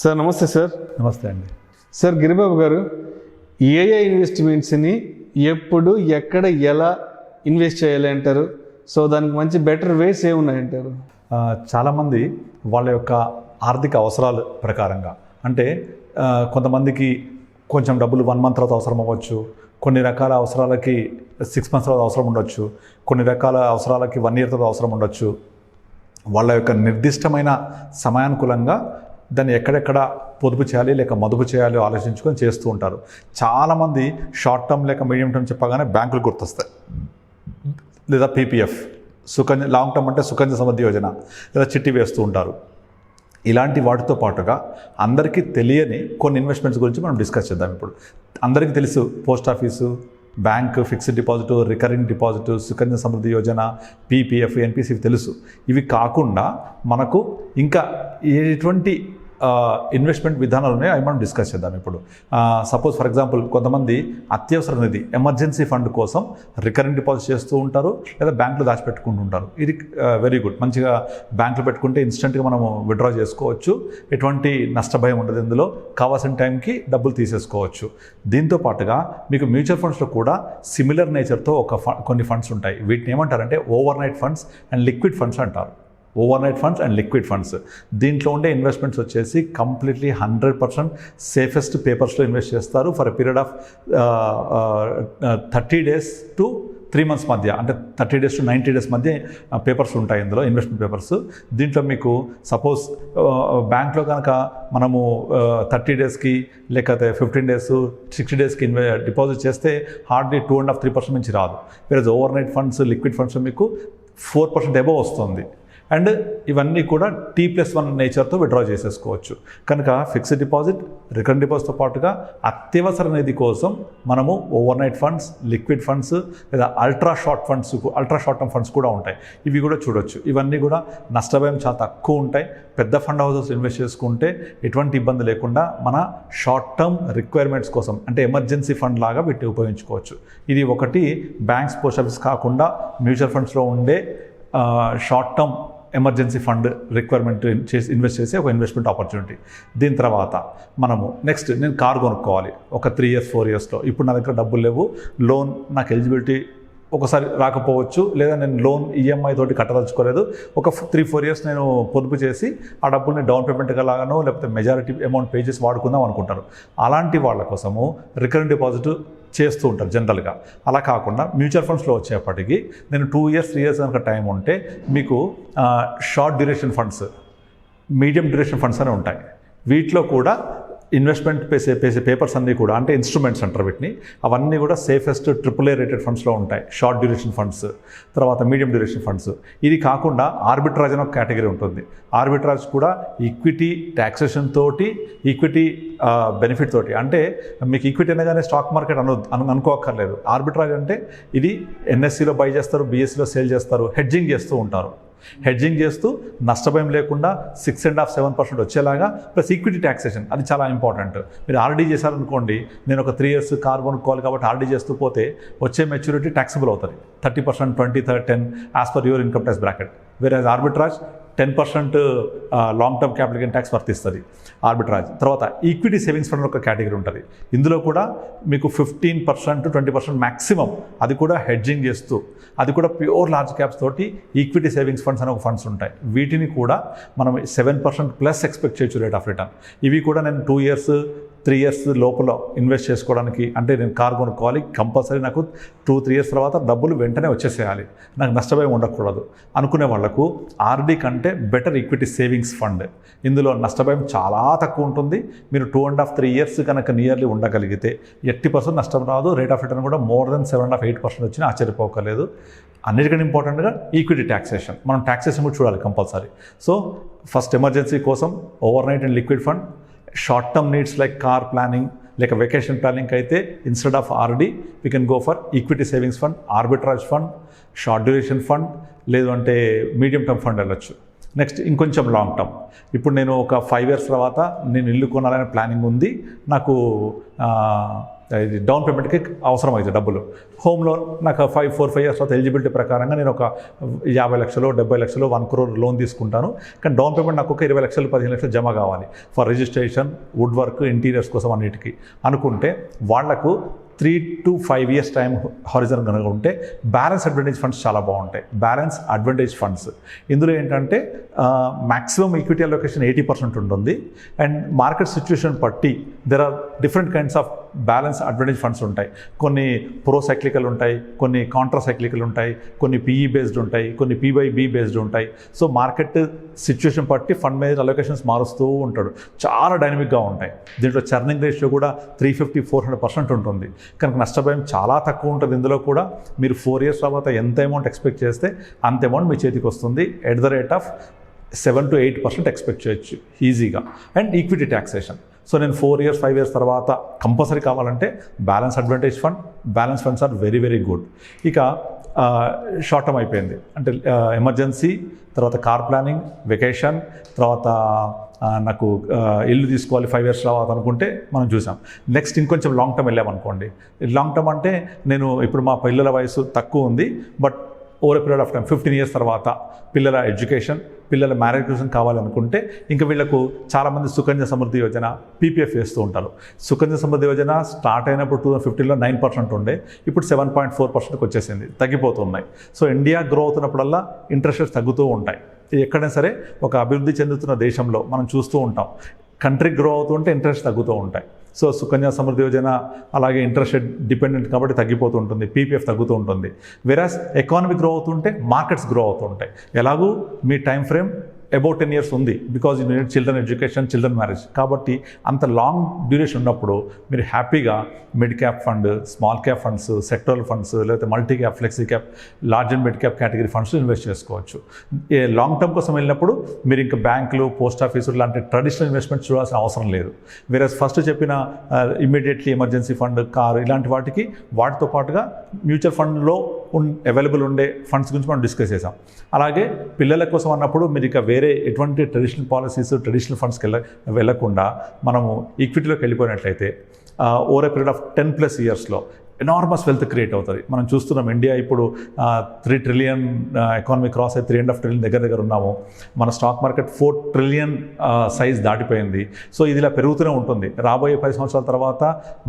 Sir నమస్తే sir. నమస్తే అండి. సార్ గిరిబాబు గారు, ఏఐ ఇన్వెస్ట్మెంట్స్ని ఎప్పుడు ఎక్కడ ఎలా ఇన్వెస్ట్ చేయాలి అంటారు? సో దానికి మంచి బెటర్ వేస్ ఏమున్నాయంటారు? చాలామంది వాళ్ళ యొక్క ఆర్థిక అవసరాల ప్రకారంగా అంటే కొంతమందికి కొంచెం డబ్బులు 1 month తర్వాత అవసరం అవ్వచ్చు, కొన్ని రకాల అవసరాలకి 6 months తర్వాత అవసరం ఉండొచ్చు, కొన్ని రకాల అవసరాలకి 1 year తర్వాత అవసరం ఉండొచ్చు. వాళ్ళ యొక్క నిర్దిష్టమైన సమయానుకూలంగా దాన్ని ఎక్కడెక్కడ పొదుపు చేయాలి లేక మదుపు చేయాలి ఆలోచించుకొని చేస్తూ ఉంటారు. చాలామంది షార్ట్ టర్మ్ లేక మీడియం టర్మ్ చెప్పగానే బ్యాంకులు గుర్తొస్తాయి, లేదా పీపీఎఫ్, సుకన్య, లాంగ్ టర్మ్ అంటే సుకన్య సమృద్ధి యోజన, లేదా చిట్టి వేస్తూ ఉంటారు. ఇలాంటి వాటితో పాటుగా అందరికీ తెలియని కొన్ని ఇన్వెస్ట్మెంట్స్ గురించి మనం డిస్కస్ చేద్దాం. ఇప్పుడు అందరికీ తెలుసు post office, bank, fixed deposit, recurring deposit, Sukanya Samriddhi Yojana, PPF, NPC తెలుసు. ఇవి కాకుండా మనకు ఇంకా ఎటువంటి ఇన్వెస్ట్మెంట్ విధానాలు ఉన్నాయో అవి మనం డిస్కస్ చేద్దాం. ఇప్పుడు సపోజ్ ఫర్ ఎగ్జాంపుల్ కొంతమంది అత్యవసర నిధి, ఎమర్జెన్సీ ఫండ్ కోసం రికరింగ్ డిపాజిట్ చేస్తూ ఉంటారు, లేదా బ్యాంకులో దాచిపెట్టుకుంటుంటారు. ఇది వెరీ గుడ్. మంచిగా బ్యాంకులో పెట్టుకుంటే ఇన్స్టెంట్గా మనము విత్డ్రా చేసుకోవచ్చు, ఎటువంటి నష్టభయం ఉండదు. ఇందులో కావాల్సిన టైంకి డబ్బులు తీసేసుకోవచ్చు. దీంతో పాటుగా మీకు మ్యూచువల్ ఫండ్స్లో కూడా సిమిలర్ నేచర్తో కొన్ని ఫండ్స్ ఉంటాయి. వీటిని ఏమంటారంటే overnight funds and liquid funds అంటారు. Overnight funds and liquid funds, దీంట్లో ఉండే ఇన్వెస్ట్మెంట్స్ వచ్చేసి కంప్లీట్లీ 100% సేఫెస్ట్ పేపర్స్లో ఇన్వెస్ట్ చేస్తారు for a period of 30 days to 3 months మధ్య, అంటే 30 days to 90 days మధ్య పేపర్స్ ఉంటాయి ఇందులో, ఇన్వెస్ట్మెంట్ పేపర్స్. దీంట్లో మీకు సపోజ్ బ్యాంక్లో కనుక మనము 30 daysకి లేకపోతే 15 days 60 daysకి డిపాజిట్ చేస్తే హార్డ్లీ 2.5-3% నుంచి రాదు. వేరే over night funds, liquid funds మీకు 4% అబోవ్ వస్తుంది. అండ్ ఇవన్నీ కూడా T+1 నేచర్తో విత్డ్రా చేసేసుకోవచ్చు. కనుక ఫిక్స్డ్ డిపాజిట్, రికరింగ్ డిపాజిట్తో పాటుగా అత్యవసర నిధి కోసం మనము over night funds, liquid funds, లేదా అల్ట్రా షార్ట్ టర్మ్ ఫండ్స్ కూడా ఉంటాయి. ఇవి కూడా చూడొచ్చు. ఇవన్నీ కూడా నష్టభయం చాలా తక్కువ ఉంటాయి. పెద్ద ఫండ్ హౌసెస్ ఇన్వెస్ట్ చేసుకుంటే ఎటువంటి ఇబ్బంది లేకుండా మన షార్ట్ టర్మ్ రిక్వైర్మెంట్స్ కోసం, అంటే ఎమర్జెన్సీ ఫండ్ లాగా వీటిని ఉపయోగించుకోవచ్చు. ఇది ఒకటి బ్యాంక్స్, పోస్ట్ ఆఫీస్ కాకుండా మ్యూచువల్ ఫండ్స్లో ఉండే short term emergency fund requirement invest చేసే ఒక ఇన్వెస్ట్మెంట్ ఆపర్చునిటీ. దీని తర్వాత మనము నెక్స్ట్, నేను కార్ కొనుక్కోవాలి ఒక 3 years 4 yearsలో. ఇప్పుడు నా దగ్గర డబ్బులు లేవు, లోన్ నాకు ఎలిజిబిలిటీ ఒకసారి రాకపోవచ్చు, లేదా నేను లోన్ ఈఎంఐ తోటి కట్టదలుచుకోలేదు, ఒక 3-4 years నేను పొదుపు చేసి ఆ డబ్బుల్ని డౌన్ పేమెంట్గా లాగానో లేకపోతే మెజారిటీ అమౌంట్ పే చేసి వాడుకుందాం అనుకుంటారు. అలాంటి వాళ్ళ కోసము రికరింగ్ డిపాజిట్ చేస్తూ ఉంటారు జనరల్గా. అలా కాకుండా మ్యూచువల్ ఫండ్స్లో వచ్చేప్పటికి నేను 2 years 3 years కనుక టైం ఉంటే మీకు short duration funds, medium duration funds అని ఉంటాయి. వీటిలో కూడా ఇన్వెస్ట్మెంట్ పేసే పేపర్స్ అన్నీ కూడా, అంటే ఇన్స్ట్రుమెంట్స్ అంటారు వీటిని, అవన్నీ కూడా సేఫెస్ట్ AAA రేటెడ్ ఫండ్స్లో ఉంటాయి. షార్ట్ డ్యూరేషన్ ఫండ్స్, తర్వాత మీడియం డ్యూరేషన్ ఫండ్స్. ఇది కాకుండా ఆర్బిట్రాజ్ అని ఒక కేటగిరీ ఉంటుంది. ఆర్బిట్రాజ్ కూడా ఈక్విటీ ట్యాక్సేషన్ తోటి, ఈక్విటీ బెనిఫిట్ తోటి, అంటే మీకు ఈక్విటీ అనగానే స్టాక్ మార్కెట్ అనుకోక్కర్లేదు. ఆర్బిట్రాజ్ అంటే ఇది ఎన్ఎస్సిలో బై చేస్తారు, బిఎస్సిలో సేల్ చేస్తారు, హెడ్జింగ్ చేస్తూ ఉంటారు. హెడ్జింగ్ చేస్తూ నష్టభయం లేకుండా 6.5-7% వచ్చేలాగా, ప్లస్ ఈక్విటీ ట్యాక్సేషన్, అది చాలా ఇంపార్టెంట్. మీరు ఆర్డీ చేశారనుకోండి, నేను ఒక 3 years కార్ కొనుక్కోవాలి కాబట్టి ఆర్డీ చేస్తూ పోతే వచ్చే మెచ్యూరిటీ ట్యాక్సిబుల్ అవుతుంది 30%, 20, 30, 10 as per your income tax bracket. వేరే arbitrage 10% long term capital gain tax వర్తిస్తుంది ఆర్బిట్రాజ్. తర్వాత ఈక్విటీ సేవింగ్స్ ఫండ్ ఒక కేటగిరీ ఉంటుంది. ఇందులో కూడా మీకు 15% 20% మ్యాక్సిమం, అది కూడా హెడ్జింగ్ చేస్తూ, అది కూడా ప్యూర్ లార్జ్ క్యాప్స్ తోటి ఈక్విటీ సేవింగ్స్ ఫండ్స్ అనే ఒక ఫండ్స్ ఉంటాయి. వీటిని కూడా మనం 7%+ ఎక్స్పెక్ట్ చేయొచ్చు రేట్ ఆఫ్ రిటర్న్. ఇవి కూడా నేను 2 years 3 years లోపల ఇన్వెస్ట్ చేసుకోవడానికి, అంటే నేను కార్ కొనుక్కోవాలి, కంపల్సరీ నాకు 2-3 years తర్వాత డబ్బులు వెంటనే వచ్చేసేయాలి, నాకు నష్టభయం ఉండకూడదు అనుకునే వాళ్లకు ఆర్డీ కంటే బెటర్ ఈక్విటీ సేవింగ్స్ ఫండ్. ఇందులో నష్టభయం చాలా తక్కువ ఉంటుంది. మీరు 2.5-3 years కనుక నియర్లీ ఉండగలిగితే 80% నష్టం రాదు. రేట్ ఆఫ్ రిటర్న్ కూడా మోర్ దెన్ 7.5-8% వచ్చినా ఆశ్చర్యపోకలేదు. అన్నిటికంటే ఇంపార్టెంట్గా ఈక్విటీ ట్యాక్సేషన్, మనం ట్యాక్సేషన్ కూడా చూడాలి కంపల్సరీ. సో ఫస్ట్ ఎమర్జెన్సీ కోసం over night and liquid fund, short term needs like car planning లేక వెకేషన్ ప్లానింగ్ అయితే instead of RD we can go for equity savings fund, arbitrage fund, short duration fund, లేదు అంటే medium term fund వెళ్ళొచ్చు. Next ఇంకొంచెం long term, ఇప్పుడు నేను ఒక 5 years తర్వాత నేను ఇల్లు కొనాలనే ప్లానింగ్ ఉంది, నాకు ఇది డౌన్ పేమెంట్కి అవసరం అవుతుంది డబ్బులు. హోమ్ లోన్ నాకు 4-5 ఇయర్స్ తర్వాత ఎలిజిబిలిటీ ప్రకారంగా నేను ఒక 50 లక్షలు 70 లక్షలు 1 crore లోన్ తీసుకుంటాను. కానీ డౌన్ పేమెంట్ నాకు ఒక 20 లక్షలు 15 లక్షలు జమ కావాలి for registration, wood work, interiors కోసం అన్నిటికీ అనుకుంటే వాళ్లకు 3 to 5 years టైం హారిజన్ కనుక ఉంటే బ్యాలెన్స్ అడ్వాంటేజ్ ఫండ్స్ చాలా బాగుంటాయి. బ్యాలెన్స్ అడ్వాంటేజ్ ఫండ్స్ ఇందులో ఏంటంటే మ్యాక్సిమం ఈక్విటీ అలొకేషన్ 80% ఉంటుంది. అండ్ మార్కెట్ సిచ్యువేషన్ బట్టి there are different kinds of balance advantage funds ఉంటాయి. కొన్ని ప్రో సైక్లికల్ ఉంటాయి, కొన్ని కాంట్రా సైక్లికల్ ఉంటాయి, కొన్ని PE బేస్డ్ ఉంటాయి, కొన్ని P/B బేస్డ్ ఉంటాయి. సో మార్కెట్ సిచ్యువేషన్ బట్టి ఫండ్ మేనేజర్ అలొకేషన్స్ మారుస్తూ ఉంటాడు. చాలా డైనమిక్గా ఉంటాయి. దీంట్లో చర్నింగ్ రేషియో కూడా 350-400% ఉంటుంది. కనుక నష్టభయం చాలా తక్కువ ఉంటుంది. ఇందులో కూడా మీరు 4 years తర్వాత ఎంత అమౌంట్ ఎక్స్పెక్ట్ చేస్తే అంత అమౌంట్ మీ చేతికి వస్తుంది. At the rate of 7 to 8% expect చేయొచ్చు ఈజీగా. And equity taxation. సో నేను 4 years 5 years తర్వాత కంపల్సరీ కావాలంటే balance advantage fund, balance funds are very very good. ఇక షార్ట్ టర్మ్ అయిపోయింది అంటే ఎమర్జెన్సీ, తర్వాత కార్ ప్లానింగ్, వెకేషన్, తర్వాత నాకు ఇల్లు తీసుకోవాలి 5 years తర్వాత అనుకుంటే మనం చూసాం. నెక్స్ట్ ఇంకొంచెం లాంగ్ టర్మ్ వెళ్ళామనుకోండి. లాంగ్ టర్మ్ అంటే నేను ఇప్పుడు మా పిల్లల వయసు తక్కువ ఉంది, but over period of time 15 years తర్వాత పిల్లల ఎడ్యుకేషన్, పిల్లల మ్యారేజ్ కోసం కావాలనుకుంటే ఇంకా వీళ్ళకు చాలామంది సుకన్య సమృద్ధి యోజన, PPF వేస్తూ ఉంటారు. సుకన్య సమృద్ధి యోజన స్టార్ట్ అయినప్పుడు 2015లో 9% ఉండే, ఇప్పుడు 7.4%కి వచ్చేసింది, తగ్గిపోతున్నాయి. సో ఇండియా గ్రో అవుతున్నప్పుడల్లా ఇంట్రెస్ట్ రేట్స్ తగ్గుతూ ఉంటాయి. ఎక్కడైనా సరే ఒక అభివృద్ధి చెందుతున్న దేశంలో మనం చూస్తూ ఉంటాం, కంట్రీ గ్రో అవుతుంటే ఇంట్రెస్ట్ తగ్గుతూ ఉంటాయి. సో సుకన్య సమృద్ధి యోజన అలాగే ఇంట్రెస్ట్ రేట్ డిపెండెంట్ కాబట్టి తగ్గిపోతూ ఉంటుంది, PPF తగ్గుతూ ఉంటుంది. వెరాస్ ఎకానమీ గ్రో అవుతుంటే మార్కెట్స్ గ్రో అవుతూ ఉంటాయి. ఎలాగూ మీ టైం ఫ్రేమ్ అబౌట్ 10 years ఉంది, because you need children education, children marriage. కాబట్టి అంత లాంగ్ డ్యూరేషన్ ఉన్నప్పుడు మీరు హ్యాపీగా mid cap fund, small cap funds, sectoral funds, లేకపోతే multi cap, flexi cap, large and mid cap category funds invest చేసుకోవచ్చు. Long term కోసం వెళ్ళినప్పుడు మీరు ఇంకా బ్యాంకులు, పోస్ట్ ఆఫీసులు లాంటి ట్రెడిషనల్ ఇన్వెస్ట్మెంట్స్ చూడాల్సిన అవసరం లేదు. వేరే ఫస్ట్ చెప్పిన ఇమీడియట్లీ ఎమర్జెన్సీ ఫండ్, కారు ఇలాంటి వాటితో పాటుగా మ్యూచువల్ ఫండ్లో అవైలబుల్ ఉండే ఫండ్స్ గురించి మనం డిస్కస్ చేసాం. అలాగే పిల్లల కోసం అన్నప్పుడు మీరు ఇక వేరే ఎటువంటి ట్రెడిషనల్ పాలసీస్, ట్రెడిషనల్ ఫండ్స్కి వెళ్ళకుండా మనము ఈక్విటీలోకి వెళ్ళిపోయినట్లయితే ఓవర్ ఏ పీరియడ్ ఆఫ్ 10+ yearsలో ఎనార్మస్ వెల్త్ క్రియేట్ అవుతుంది. మనం చూస్తున్నాం ఇండియా ఇప్పుడు 3 trillion ఎకానమీ క్రాస్ అయ్యి 3.5 trillion దగ్గర ఉన్నాము. మన స్టాక్ మార్కెట్ 4 trillion సైజ్ దాటిపోయింది. సో ఇది ఇలా పెరుగుతూనే ఉంటుంది. రాబోయే 10 సంవత్సరాల తర్వాత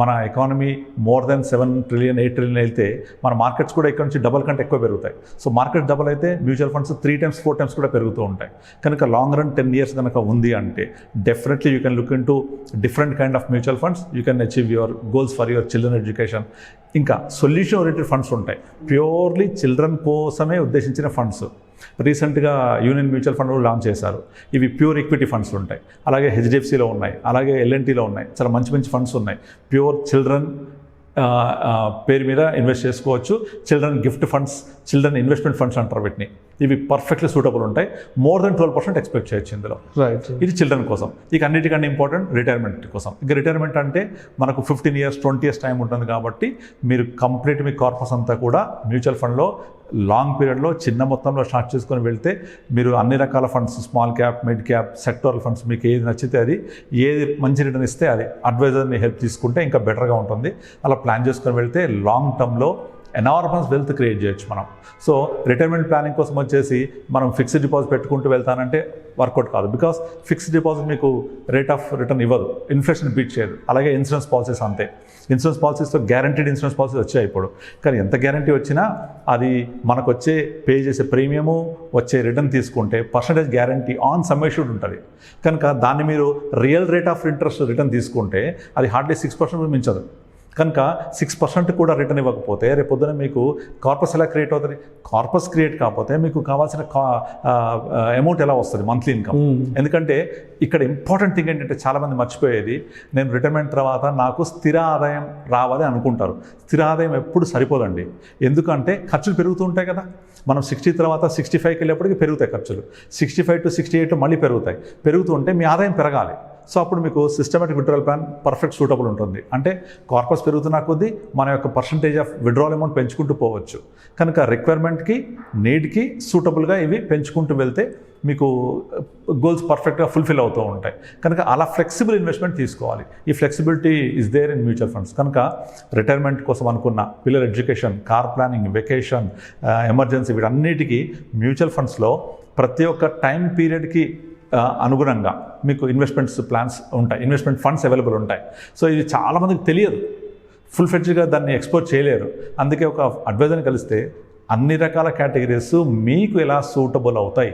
మన economy more than 7 trillion 8 trillion వెళ్తే మన మార్కెట్స్ కూడా ఇక్కడ నుంచి డబల్ కంటే ఎక్కువ పెరుగుతాయి. సో మార్కెట్ డబల్ అయితే మ్యూచువల్ ఫండ్స్ 3 times 4 times కూడా పెరుగుతూ ఉంటాయి. కనుక లాంగ్ రన్ 10 years కనుక ఉంది అంటే definitely you can look in to different kind of mutual funds. You can achieve your goals for your children education. ఇంకా సొల్యూషన్ ఓరియంటెడ్ ఫండ్స్ ఉంటాయి, ప్యూర్లీ చిల్డ్రన్ కోసమే ఉద్దేశించిన ఫండ్స్. రీసెంట్గా యూనియన్ మ్యూచువల్ ఫండ్ లాంచ్ చేశారు. ఇవి ప్యూర్ ఈక్విటీ ఫండ్స్ ఉంటాయి. అలాగే HDFCలో ఉన్నాయి, అలాగే L&Tలో ఉన్నాయి. చాలా మంచి మంచి ఫండ్స్ ఉన్నాయి. ప్యూర్ చిల్డ్రన్ పేరు మీద ఇన్వెస్ట్ చేసుకోవచ్చు. Children gift funds, children investment funds అంటారు వీటిని. ఇవి పర్ఫెక్ట్లీ సూటబుల్ ఉంటాయి. మోర్ దెన్ 12% ఎక్స్పెక్ట్ చేయొచ్చు ఇందులో. రైట్. ఇది చిల్డ్రన్ కోసం. ఇక అన్నిటికంటే ఇంపార్టెంట్ రిటైర్మెంట్ కోసం. ఇక రిటైర్మెంట్ అంటే మనకు 15 years 20 years టైం ఉంటుంది కాబట్టి మీరు కంప్లీట్ మీ కార్పస్ అంతా కూడా మ్యూచువల్ ఫండ్లో లాంగ్ పీరియడ్లో చిన్న మొత్తంలో స్టార్ట్ చేసుకొని వెళ్తే మీరు అన్ని రకాల funds, small cap, mid cap, sectoral funds, మీకు ఏది నచ్చితే అది, ఏది మంచి రిటర్న్ ఇస్తే అది, అడ్వైజర్ని హెల్ప్ తీసుకుంటే ఇంకా బెటర్గా ఉంటుంది. అలా ప్లాన్ చేసుకొని వెళ్తే లాంగ్ టర్మ్లో ఎనార్మస్ వెల్త్ క్రియేట్ చేయొచ్చు మనం. సో రిటైర్మెంట్ ప్లానింగ్ కోసం వచ్చేసి మనం ఫిక్స్డ్ డిపాజిట్ పెట్టుకుంటూ వెళ్తానంటే వర్కౌట్ కాదు. బికాస్ ఫిక్స్డ్ డిపాజిట్ మీకు రేట్ ఆఫ్ రిటర్న్ ఇవ్వదు, ఇన్ఫ్లేషన్ బీట్ చేయదు. అలాగే ఇన్సూరెన్స్ పాలసీస్ అంతే. ఇన్సూరెన్స్ పాలసీస్తో గ్యారంటీడ్ ఇన్సూరెన్స్ పాలసీస్ వచ్చాయి ఇప్పుడు. కానీ ఎంత గ్యారంటీ వచ్చినా అది మనకు వచ్చే పే చేసే ప్రీమియము, వచ్చే రిటర్న్ తీసుకుంటే పర్సంటేజ్ గ్యారంటీ ఆన్ సమ్మెష్యూడ్ ఉంటుంది. కనుక దాన్ని మీరు real rate of interest return తీసుకుంటే అది హార్డ్లీ 6% మించదు. కనుక 6% కూడా రిటర్న్ ఇవ్వకపోతే రేపొద్దున మీకు కార్పస్ ఎలా క్రియేట్ అవుతుంది? కార్పస్ క్రియేట్ కాకపోతే మీకు కావాల్సిన అమౌంట్ ఎలా వస్తుంది? Monthly income. ఎందుకంటే ఇక్కడ ఇంపార్టెంట్ థింగ్ ఏంటంటే చాలామంది మర్చిపోయేది, నేను రిటైర్మెంట్ తర్వాత నాకు స్థిర ఆదాయం రావాలి అనుకుంటారు. స్థిర ఆదాయం ఎప్పుడు సరిపోదండి. ఎందుకంటే ఖర్చులు పెరుగుతూ ఉంటాయి కదా. మనం 60 తర్వాత 65కి వెళ్ళేప్పటికి పెరుగుతాయి ఖర్చులు. 65 to 68 మళ్ళీ పెరుగుతాయి. పెరుగుతూ ఉంటే మీ ఆదాయం పెరగాలి. సో అప్పుడు మీకు systematic withdrawal plan perfect suitable ఉంటుంది. అంటే కార్పస్ పెరుగుతున్న కొద్దీ మన యొక్క పర్సంటేజ్ ఆఫ్ విత్డ్రాల్ అమౌంట్ పెంచుకుంటూ పోవచ్చు. కనుక రిక్వైర్మెంట్కి నీడ్కి సూటబుల్గా ఇవి పెంచుకుంటూ వెళ్తే మీకు గోల్స్ పర్ఫెక్ట్గా ఫుల్ఫిల్ అవుతూ ఉంటాయి. కనుక అలా ఫ్లెక్సిబుల్ ఇన్వెస్ట్మెంట్ తీసుకోవాలి. ఈ flexibility is there in mutual funds. కనుక రిటైర్మెంట్ కోసం అనుకున్న పిల్లల education, car planning, vacation, emergency వీటన్నిటికీ మ్యూచువల్ ఫండ్స్లో ప్రతి ఒక్క టైం పీరియడ్కి అనుగుణంగా మీకు ఇన్వెస్ట్మెంట్స్ ప్లాన్స్ ఉంటాయి, ఇన్వెస్ట్మెంట్ ఫండ్స్ అవైలబుల్ ఉంటాయి. సో ఇది చాలామందికి తెలియదు, ఫుల్ ఫ్లెడ్జ్గా దాన్ని ఎక్స్ప్లోర్ చేయలేరు. అందుకే ఒక అడ్వైజర్ని కలిస్తే అన్ని రకాల కేటగిరీస్ మీకు ఎలా సూటబుల్ అవుతాయి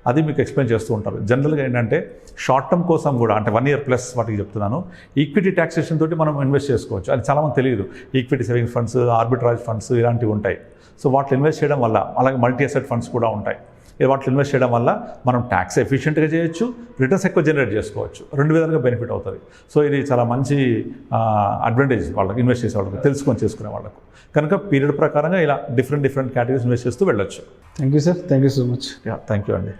అది మీకు ఎక్స్ప్లెయిన్ చేస్తూ ఉంటారు. జనరల్గా ఏంటంటే షార్ట్ టర్మ్ కోసం కూడా, అంటే 1 year ప్లస్ వాటికి చెప్తున్నాను, ఈక్విటీ ట్యాక్సేషన్ తోటి మనం ఇన్వెస్ట్ చేసుకోవచ్చు. అది చాలామంది తెలియదు. Equity savings funds, arbitrage funds ఇలాంటివి ఉంటాయి. సో వాటిలో ఇన్వెస్ట్ చేయడం వల్ల, అలాగే మల్టీ అసెట్ ఫండ్స్ కూడా ఉంటాయి. వాటిలో ఇన్వెస్ట్ చేయడం వల్ల మనం ట్యాక్స్ ఎఫిషియెంట్గా చేయొచ్చు, రిటర్న్స్ ఎక్కువ జనరేట్ చేసుకోవచ్చు. 2 విధాలుగా బెనిఫిట్ అవుతుంది. సో ఇది చాలా మంచి అడ్వాంటేజ్ వాళ్ళకి, ఇన్వెస్ట్ చేసే వాళ్ళకి, తెలుసుకొని చేసుకునే వాళ్ళకు. కనుక పీరియడ్ ప్రకారంగా ఇలా డిఫరెంట్ కేటగిరీస్ ఇన్వెస్ట్ చేస్తూ వెళ్ళొచ్చు. Thank you sir, thank you so much. Thank you అండి.